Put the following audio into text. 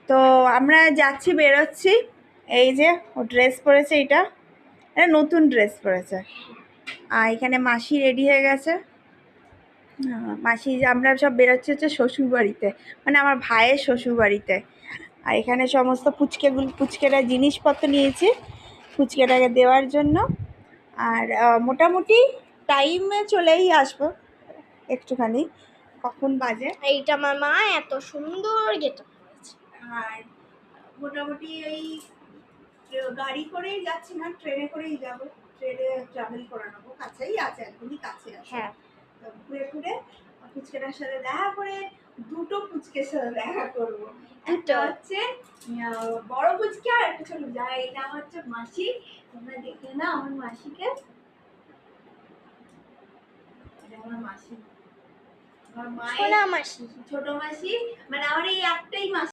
তো আমরা যাচ্ছি, বেরোচ্ছি। এই যে ও ড্রেস পরেছে, এটা নতুন ড্রেস পরেছে। আর এখানে মাসি রেডি হয়ে গেছে। মাসি, আমরা সব বেরোচ্ছি হচ্ছে শ্বশুর বাড়িতে, মানে আমার ভাইয়ের শ্বশুর বাড়িতে। আর এখানে সমস্ত পুচকেরা জিনিসপত্র নিয়েছি পুচকেটাকে দেওয়ার জন্য। আর মোটামুটি টাইমে চলেই আসবো একটুখানি। কখন বাজে? এইটা আমার মা এত সুন্দর গেটআপ করেছে। আর মোটামুটি এই গাড়ি করেই যাচ্ছি না, ট্রেনে করেই যাব। ট্রেনে ট্রাভেল করে নেবো, কাছেই আছে, একদমই কাছে আছে। হ্যাঁ, তো ঘুরে ঘুরে পুচকেটার সাথে দেখা করে, দুটো পুচকের সাথে দেখা করবো। একটা হচ্ছে বড় পুচকে, আর একটা ছোট যা। এটা হচ্ছে মাসি, তোমরা দেখলে না আমার মাসিকে। এটা আমার মাসি, আমার মায়ের সোনা মাসি। ছোট মাসি, মানে আমার এই একটাই মাসি।